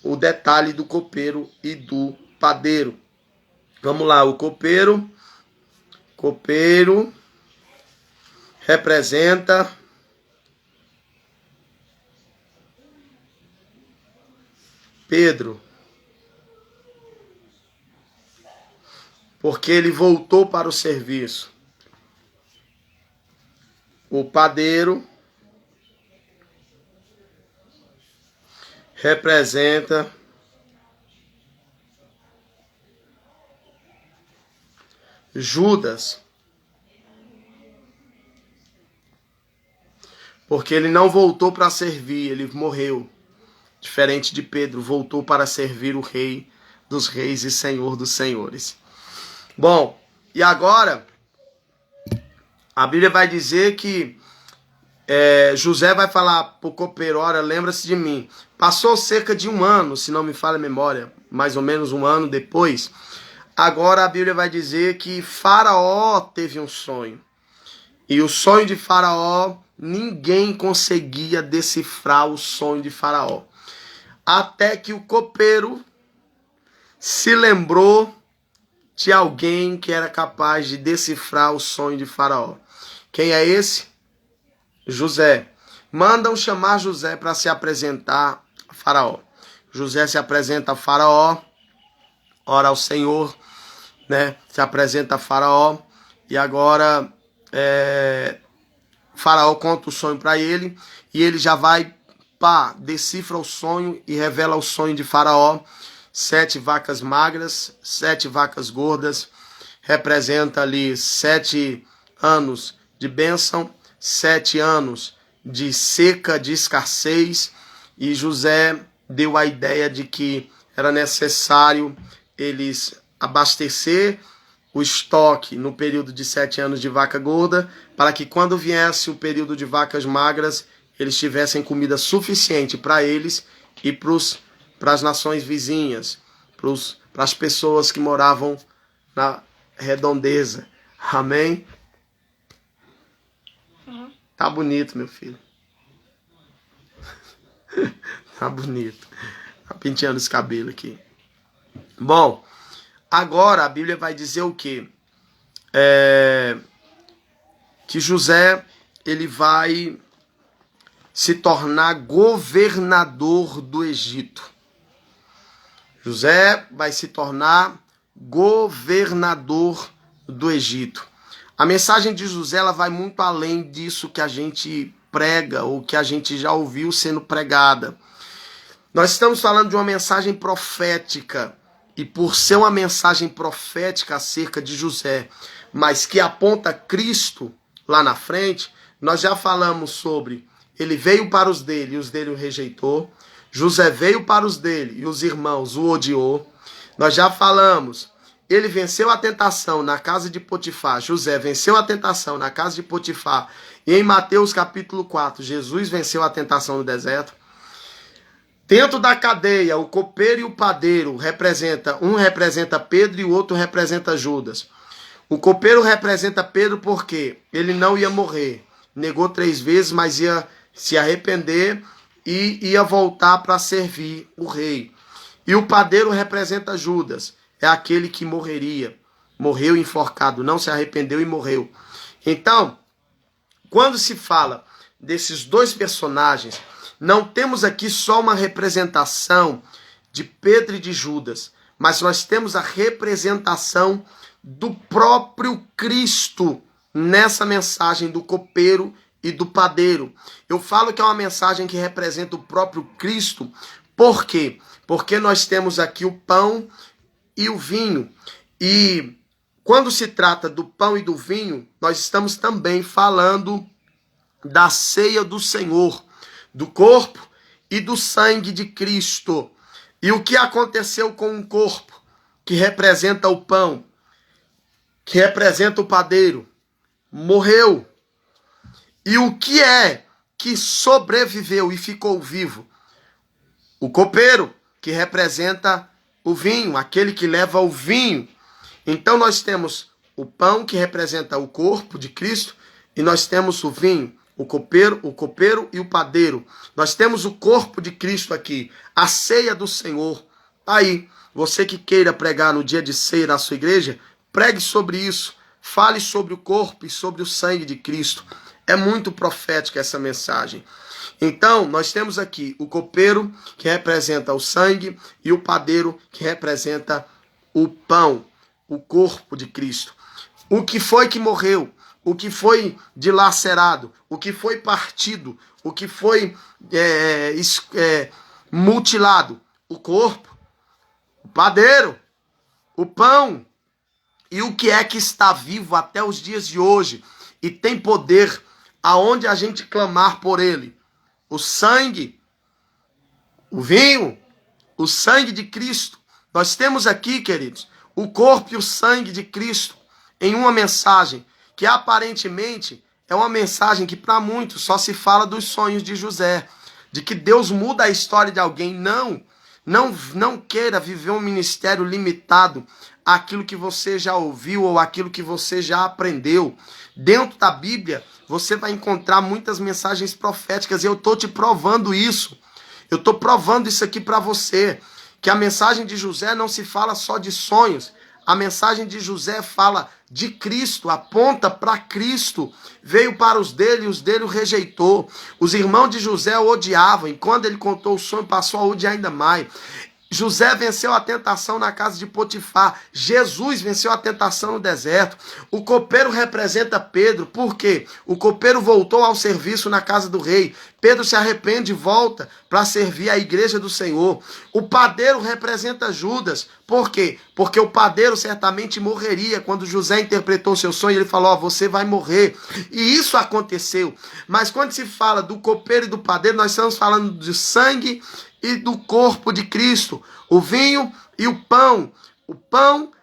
o detalhe do copeiro e do padeiro. Vamos lá, o copeiro representa Pedro, porque ele voltou para o serviço. O padeiro representa Judas, porque ele não voltou para servir, ele morreu. Diferente de Pedro, voltou para servir o Rei dos Reis e Senhor dos Senhores. Bom, e agora a Bíblia vai dizer que José vai falar para o copeiro: ora, lembra-se de mim. Passou cerca de 1 ano, se não me falha a memória, mais ou menos 1 ano depois. Agora a Bíblia vai dizer que Faraó teve um sonho. E o sonho de Faraó, ninguém conseguia decifrar o sonho de Faraó. Até que o copeiro se lembrou de alguém que era capaz de decifrar o sonho de Faraó. Quem é esse? José. Mandam chamar José para se apresentar a Faraó. José se apresenta a Faraó, ora ao Senhor, né? Se apresenta a Faraó e agora Faraó conta o sonho para ele e ele já vai, decifra o sonho e revela o sonho de Faraó. 7 vacas magras, 7 vacas gordas, representa ali 7 anos de bênção, 7 anos de seca, de escassez, e José deu a ideia de que era necessário eles abastecer o estoque no período de 7 anos de vaca gorda, para que quando viesse o período de vacas magras, eles tivessem comida suficiente para eles e para as nações vizinhas, para as pessoas que moravam na redondeza. Amém? Tá bonito, meu filho. Tá bonito. Tá penteando esse cabelo aqui. Bom, agora a Bíblia vai dizer o quê? Que José, ele vai se tornar governador do Egito. José vai se tornar governador do Egito. A mensagem de José, ela vai muito além disso que a gente prega ou que a gente já ouviu sendo pregada. Nós estamos falando de uma mensagem profética, e por ser uma mensagem profética acerca de José, mas que aponta Cristo lá na frente, nós já falamos sobre ele veio para os dele e os dele o rejeitou. José veio para os dele e os irmãos o odiou. Nós já falamos, ele venceu a tentação na casa de Potifar. José venceu a tentação na casa de Potifar. E em Mateus capítulo 4, Jesus venceu a tentação no deserto. Dentro da cadeia, o copeiro e o padeiro um representa Pedro e o outro representa Judas. O copeiro representa Pedro porque ele não ia morrer. Negou 3 vezes, mas ia se arrepender e ia voltar para servir o rei. E o padeiro representa Judas. É aquele que morreria. Morreu enforcado, não se arrependeu e morreu. Então, quando se fala desses 2 personagens, não temos aqui só uma representação de Pedro e de Judas, mas nós temos a representação do próprio Cristo nessa mensagem do copeiro e do padeiro. Eu falo que é uma mensagem que representa o próprio Cristo. Por quê? Porque nós temos aqui o pão e o vinho. E quando se trata do pão e do vinho, nós estamos também falando da ceia do Senhor, do corpo e do sangue de Cristo. E o que aconteceu com o corpo, que representa o pão, que representa o padeiro? Morreu. E o que é que sobreviveu e ficou vivo? O copeiro, que representa o vinho, aquele que leva o vinho. Então nós temos o pão, que representa o corpo de Cristo, e nós temos o vinho, o copeiro e o padeiro. Nós temos o corpo de Cristo aqui, a ceia do Senhor. Aí, você que queira pregar no dia de ceia na sua igreja, pregue sobre isso. Fale sobre o corpo e sobre o sangue de Cristo. É muito profética essa mensagem. Então, nós temos aqui o copeiro, que representa o sangue, e o padeiro, que representa o pão, o corpo de Cristo. O que foi que morreu? O que foi dilacerado? O que foi partido? O que foi mutilado? O corpo, o padeiro, o pão. E o que é que está vivo até os dias de hoje e tem poder aonde a gente clamar por ele? O sangue, o vinho, o sangue de Cristo. Nós temos aqui, queridos, o corpo e o sangue de Cristo em uma mensagem que aparentemente é uma mensagem que para muitos só se fala dos sonhos de José, de que Deus muda a história de alguém. Não queira viver um ministério limitado àquilo que você já ouviu ou àquilo que você já aprendeu. Dentro da Bíblia, você vai encontrar muitas mensagens proféticas e eu estou te provando isso. Eu estou provando isso aqui para você, que a mensagem de José não se fala só de sonhos. A mensagem de José fala de Cristo, aponta para Cristo. Veio para os dele o rejeitou. Os irmãos de José o odiavam, e quando ele contou o sonho, passou a odiar ainda mais. José venceu a tentação na casa de Potifar. Jesus venceu a tentação no deserto. O copeiro representa Pedro. Por quê? O copeiro voltou ao serviço na casa do rei. Pedro se arrepende e volta para servir a igreja do Senhor. O padeiro representa Judas. Por quê? Porque o padeiro certamente morreria. Quando José interpretou seu sonho, ele falou, você vai morrer. E isso aconteceu. Mas quando se fala do copeiro e do padeiro, nós estamos falando de sangue e do corpo de Cristo, o vinho e o pão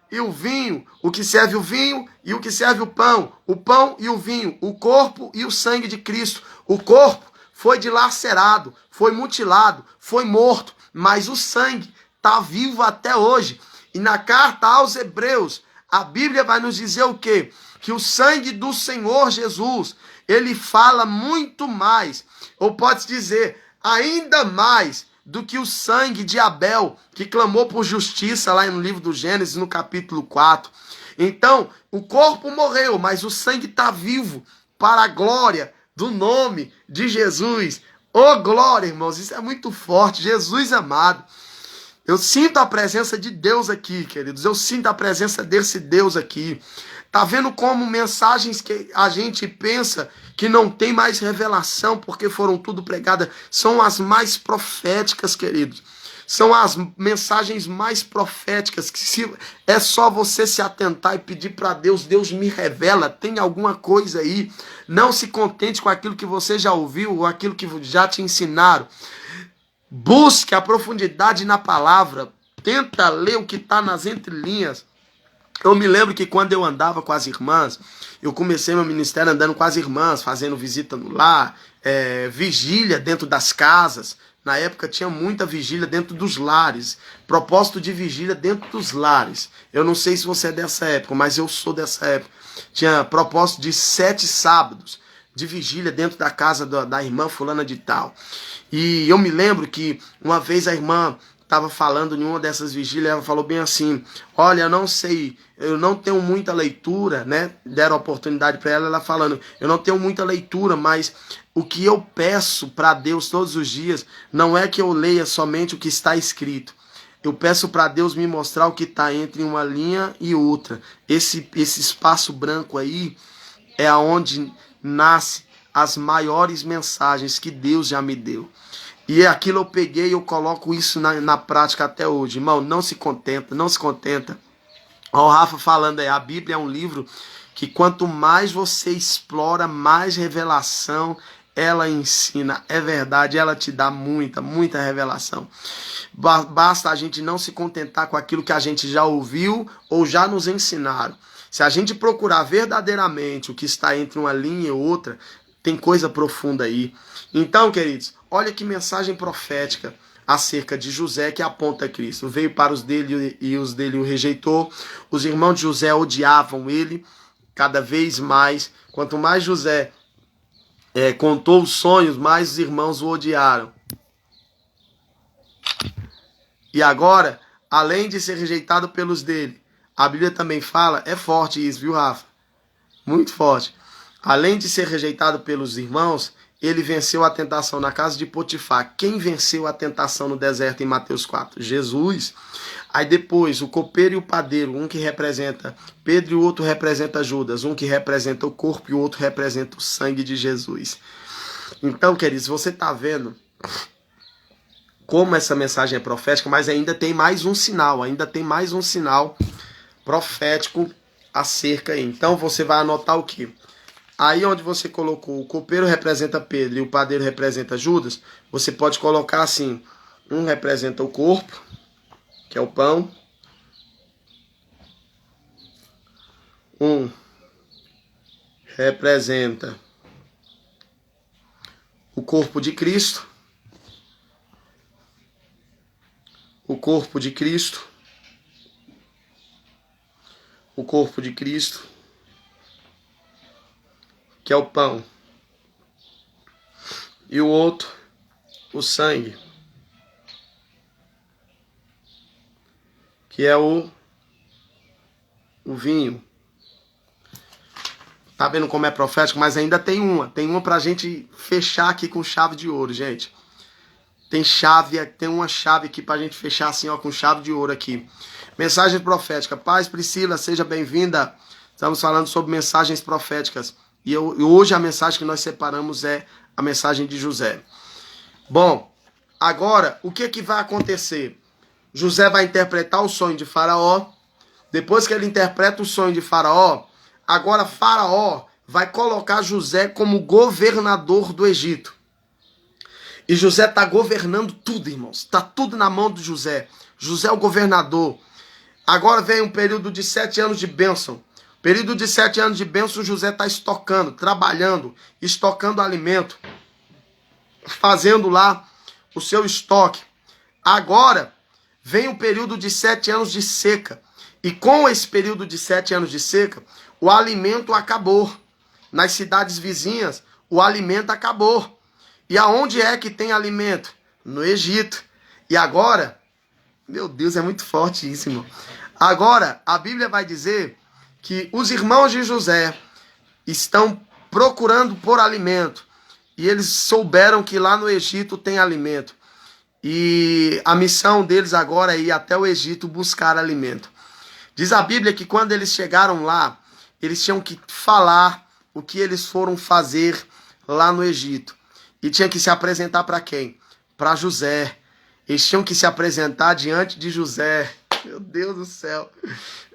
e o vinho, o que serve o vinho e o que serve o pão e o vinho, o corpo e o sangue de Cristo. O corpo foi dilacerado, foi mutilado, foi morto, mas o sangue está vivo até hoje. E na carta aos Hebreus, a Bíblia vai nos dizer o quê? Que o sangue do Senhor Jesus, ele fala muito mais, ou pode-se dizer, ainda mais, do que o sangue de Abel, que clamou por justiça lá no livro do Gênesis, no capítulo 4. Então, o corpo morreu, mas o sangue está vivo para a glória do nome de Jesus. Oh, glória, irmãos, isso é muito forte. Jesus amado. Eu sinto a presença de Deus aqui, queridos. Eu sinto a presença desse Deus aqui. Tá vendo como mensagens que a gente pensa que não tem mais revelação porque foram tudo pregadas, são as mais proféticas, queridos. São as mensagens mais proféticas que se é só você se atentar e pedir para Deus, Deus me revela, tem alguma coisa aí. Não se contente com aquilo que você já ouviu ou aquilo que já te ensinaram. Busque a profundidade na palavra. Tenta ler o que está nas entrelinhas. Eu me lembro que quando eu andava com as irmãs, eu comecei meu ministério andando com as irmãs, fazendo visita no lar, vigília dentro das casas. Na época tinha muita vigília dentro dos lares, propósito de vigília dentro dos lares. Eu não sei se você é dessa época, mas eu sou dessa época. Tinha propósito de 7 sábados de vigília dentro da casa da irmã fulana de tal. E eu me lembro que uma vez a irmã estava falando em uma dessas vigílias, ela falou bem assim, olha, eu não sei, eu não tenho muita leitura, né? Deram a oportunidade para ela falando, eu não tenho muita leitura, mas o que eu peço para Deus todos os dias não é que eu leia somente o que está escrito. Eu peço para Deus me mostrar o que está entre uma linha e outra. Esse espaço branco aí é aonde nasce as maiores mensagens que Deus já me deu. E aquilo eu peguei e eu coloco isso na prática até hoje. Irmão, não se contenta, não se contenta. Olha o Rafa falando aí, a Bíblia é um livro que quanto mais você explora, mais revelação ela ensina. É verdade, ela te dá muita, muita revelação. Basta a gente não se contentar com aquilo que a gente já ouviu ou já nos ensinaram. Se a gente procurar verdadeiramente o que está entre uma linha e outra, tem coisa profunda aí. Então, queridos, olha que mensagem profética acerca de José que aponta a Cristo. Veio para os dele e os dele o rejeitou. Os irmãos de José odiavam ele cada vez mais. Quanto mais José contou os sonhos, mas os irmãos o odiaram. E agora, além de ser rejeitado pelos dele, a Bíblia também fala, é forte isso, viu, Rafa? Muito forte. Além de ser rejeitado pelos irmãos, ele venceu a tentação na casa de Potifar. Quem venceu a tentação no deserto em Mateus 4? Jesus. Aí depois, o copeiro e o padeiro, um que representa Pedro e o outro representa Judas, um que representa o corpo e o outro representa o sangue de Jesus. Então, queridos, você está vendo como essa mensagem é profética, mas ainda tem mais um sinal profético acerca. Então você vai anotar o quê? Aí onde você colocou o copeiro representa Pedro e o padeiro representa Judas, você pode colocar assim, um representa o corpo, que é o pão, um representa o corpo de Cristo, o corpo de Cristo, que é o pão, e o outro, o sangue, que é o vinho. Tá vendo como é profético? Mas ainda tem uma pra gente fechar aqui com chave de ouro, gente. Tem uma chave aqui pra gente fechar assim, ó, com chave de ouro aqui. Mensagem profética. Paz, Priscila, seja bem-vinda. Estamos falando sobre mensagens proféticas. E hoje a mensagem que nós separamos é a mensagem de José. Bom, agora, o que vai acontecer? José vai interpretar o sonho de Faraó. Depois que ele interpreta o sonho de Faraó, agora Faraó vai colocar José como governador do Egito. E José está governando tudo, irmãos. Está tudo na mão de José. José é o governador. Agora vem um período de 7 anos de bênção. Período de 7 anos de bênção, José está estocando, trabalhando, estocando alimento, fazendo lá o seu estoque. Agora vem um período de 7 anos de seca. E com esse período de 7 anos de seca, o alimento acabou. Nas cidades vizinhas, o alimento acabou. E aonde é que tem alimento? No Egito. E agora, meu Deus, é muito forte isso, irmão. Agora, a Bíblia vai dizer que os irmãos de José estão procurando por alimento. E eles souberam que lá no Egito tem alimento. E a missão deles agora é ir até o Egito buscar alimento. Diz a Bíblia que quando eles chegaram lá, eles tinham que falar o que eles foram fazer lá no Egito. E tinha que se apresentar para quem? Para José. Eles tinham que se apresentar diante de José. Meu Deus do céu.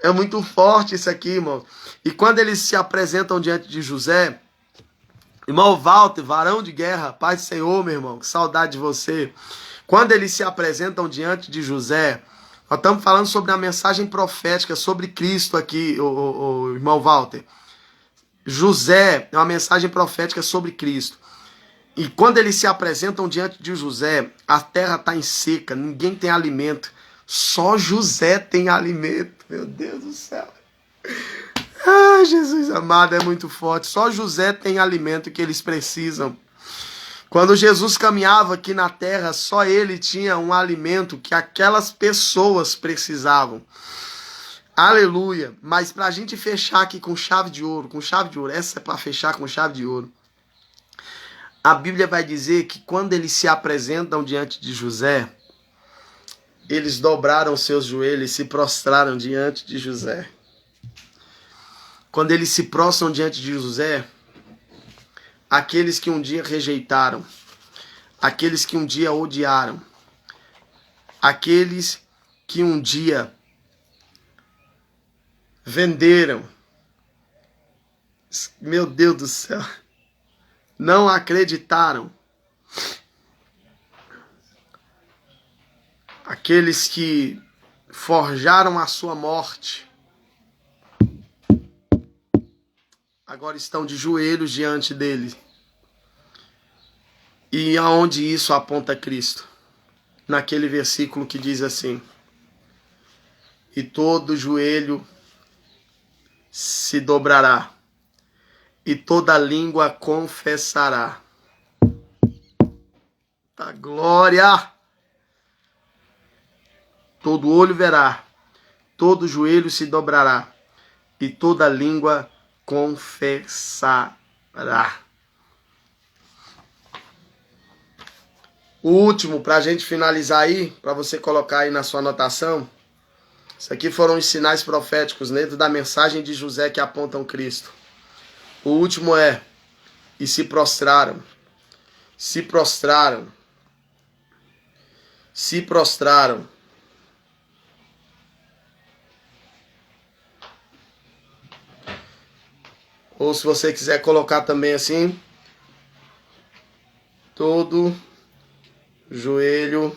É muito forte isso aqui, irmão. E quando eles se apresentam diante de José, irmão Walter, varão de guerra, paz do Senhor, meu irmão, que saudade de você. Quando eles se apresentam diante de José, nós estamos falando sobre a mensagem profética, sobre Cristo aqui, o irmão Walter. José é uma mensagem profética sobre Cristo. E quando eles se apresentam diante de José, a terra está em seca, ninguém tem alimento. Só José tem alimento. Meu Deus do céu. Ah, Jesus amado, é muito forte. Só José tem alimento que eles precisam. Quando Jesus caminhava aqui na terra, só ele tinha um alimento que aquelas pessoas precisavam. Aleluia. Mas para a gente fechar aqui com chave de ouro, essa é para fechar com chave de ouro. A Bíblia vai dizer que quando eles se apresentam diante de José, eles dobraram seus joelhos e se prostraram diante de José. Quando eles se prostram diante de José, aqueles que um dia rejeitaram, aqueles que um dia odiaram, aqueles que um dia venderam, meu Deus do céu, não acreditaram. Aqueles que forjaram a sua morte, agora estão de joelhos diante dele. E aonde isso aponta Cristo? Naquele versículo que diz assim: e todo joelho se dobrará, e toda língua confessará. A glória! Todo olho verá, todo joelho se dobrará e toda língua confessará. O último, para a gente finalizar aí, para você colocar aí na sua anotação, isso aqui foram os sinais proféticos dentro da mensagem de José que apontam Cristo. O último é, e se prostraram, se prostraram, se prostraram. Ou se você quiser colocar também assim, todo joelho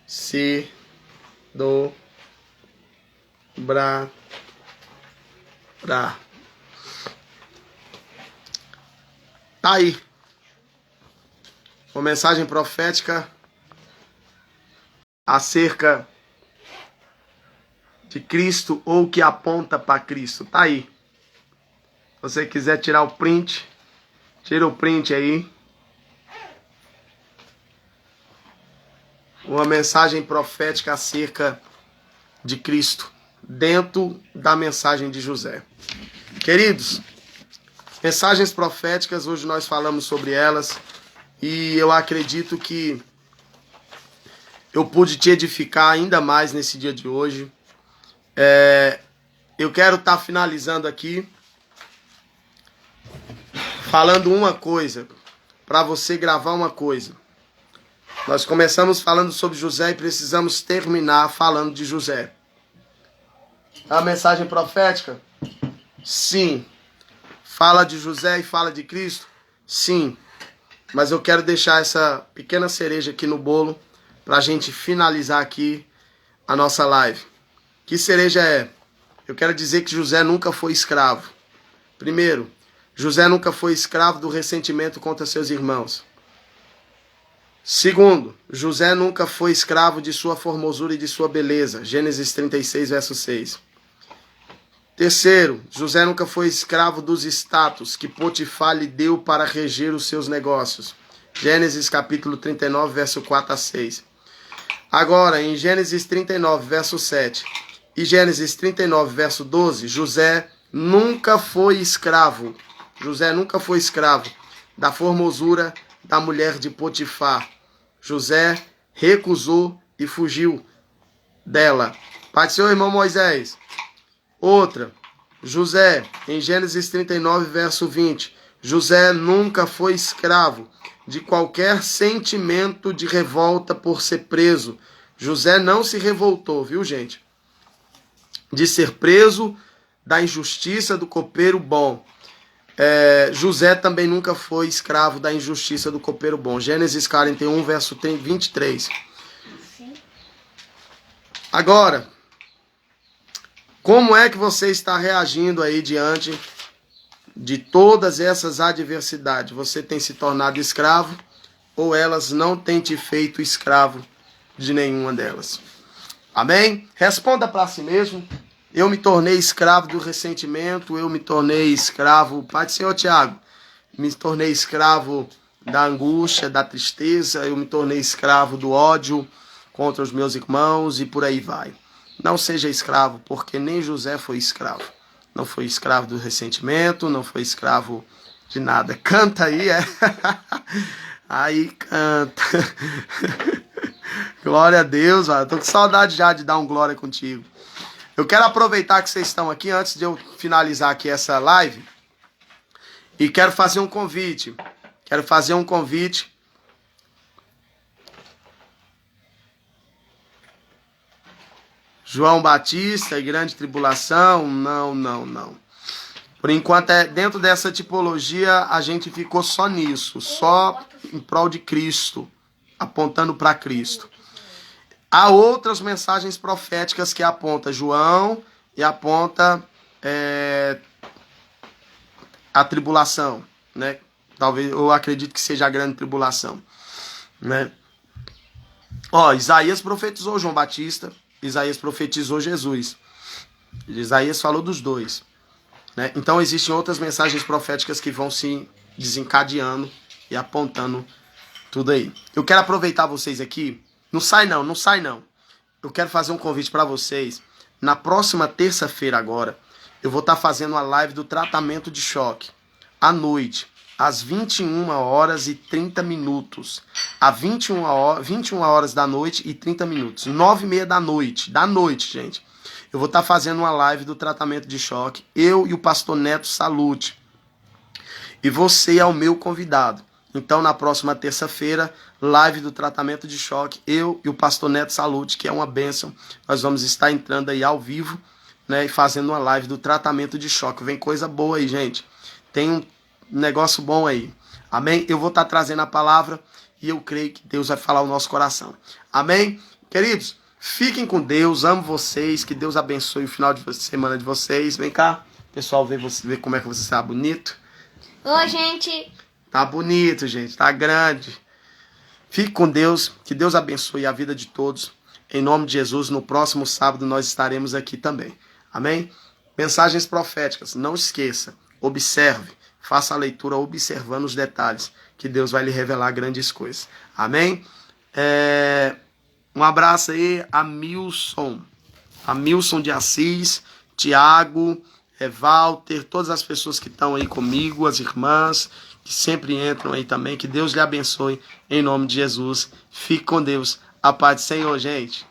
se dobrará. Tá aí. Uma mensagem profética acerca de Cristo ou que aponta para Cristo. Tá aí. Se você quiser tirar o print, tira o print aí. Uma mensagem profética acerca de Cristo, dentro da mensagem de José. Queridos, mensagens proféticas, hoje nós falamos sobre elas e eu acredito que eu pude te edificar ainda mais nesse dia de hoje. Eu quero estar finalizando aqui falando uma coisa, para você gravar uma coisa. Nós começamos falando sobre José e precisamos terminar falando de José. A mensagem profética? Sim. Fala de José e fala de Cristo? Sim. Mas eu quero deixar essa pequena cereja aqui no bolo para a gente finalizar aqui a nossa live. Que cereja é? Eu quero dizer que José nunca foi escravo. Primeiro, José nunca foi escravo do ressentimento contra seus irmãos. Segundo, José nunca foi escravo de sua formosura e de sua beleza. Gênesis 36, verso 6. Terceiro, José nunca foi escravo dos status que Potifar lhe deu para reger os seus negócios. Gênesis capítulo 39, verso 4 a 6. Agora, em Gênesis 39, verso 7 e Gênesis 39, verso 12, José nunca foi escravo. José nunca foi escravo da formosura da mulher de Potifar. José recusou e fugiu dela. Pai do seu irmão Moisés. Outra, José, em Gênesis 39, verso 20. José nunca foi escravo de qualquer sentimento de revolta por ser preso. José não se revoltou, viu, gente? De ser preso da injustiça do copeiro bom. José também nunca foi escravo da injustiça do copeiro bom. Gênesis 41, verso 23. Agora, como é que você está reagindo aí diante de todas essas adversidades? Você tem se tornado escravo ou elas não têm te feito escravo de nenhuma delas? Amém? Responda para si mesmo. Eu me tornei escravo do ressentimento, eu me tornei escravo, Pai do Senhor Tiago, me tornei escravo da angústia, da tristeza, eu me tornei escravo do ódio contra os meus irmãos e por aí vai. Não seja escravo, porque nem José foi escravo. Não foi escravo do ressentimento, não foi escravo de nada. Canta aí, é? Aí canta. Glória a Deus, eu tô com saudade já de dar um glória contigo. Eu quero aproveitar que vocês estão aqui, antes de eu finalizar aqui essa live, e quero fazer um convite. João Batista e Grande Tribulação, não. Por enquanto, dentro dessa tipologia, a gente ficou só nisso, só em prol de Cristo, apontando para Cristo. Há outras mensagens proféticas que aponta João e aponta a tribulação, né? Talvez, eu acredito que seja a grande tribulação, né? Isaías profetizou João Batista, Isaías profetizou Jesus. Isaías falou dos dois. né? Então existem outras mensagens proféticas que vão se desencadeando e apontando tudo aí. Eu quero aproveitar vocês aqui. Não sai não, não sai não. Eu quero fazer um convite para vocês. Na próxima terça-feira agora, eu vou estar fazendo uma live do tratamento de choque. À noite, às 21h30. Às 21 horas da noite e 30 minutos. 9h30 da noite. Da noite, gente. Eu vou estar fazendo uma live do tratamento de choque. Eu e o pastor Neto Salute. E você é o meu convidado. Então, na próxima terça-feira, live do tratamento de choque, eu e o pastor Neto Salute, que é uma bênção. Nós vamos estar entrando aí ao vivo, né, e fazendo uma live do tratamento de choque. Vem coisa boa aí, gente. Tem um negócio bom aí. Amém? Eu vou estar trazendo a palavra e eu creio que Deus vai falar o nosso coração. Amém? Queridos, fiquem com Deus. Amo vocês. Que Deus abençoe o final de semana de vocês. Vem cá, pessoal, ver como é que você está bonito. Oi, gente. Tá bonito, gente. Tá grande. Fique com Deus. Que Deus abençoe a vida de todos. Em nome de Jesus, no próximo sábado nós estaremos aqui também. Amém? Mensagens proféticas. Não esqueça. Observe. Faça a leitura observando os detalhes. Que Deus vai lhe revelar grandes coisas. Amém? Um abraço aí a Milson. A Milson de Assis. Tiago. Walter. Todas as pessoas que estão aí comigo. As irmãs que sempre entram aí também. Que Deus lhe abençoe. Em nome de Jesus. Fique com Deus. A paz do Senhor, gente.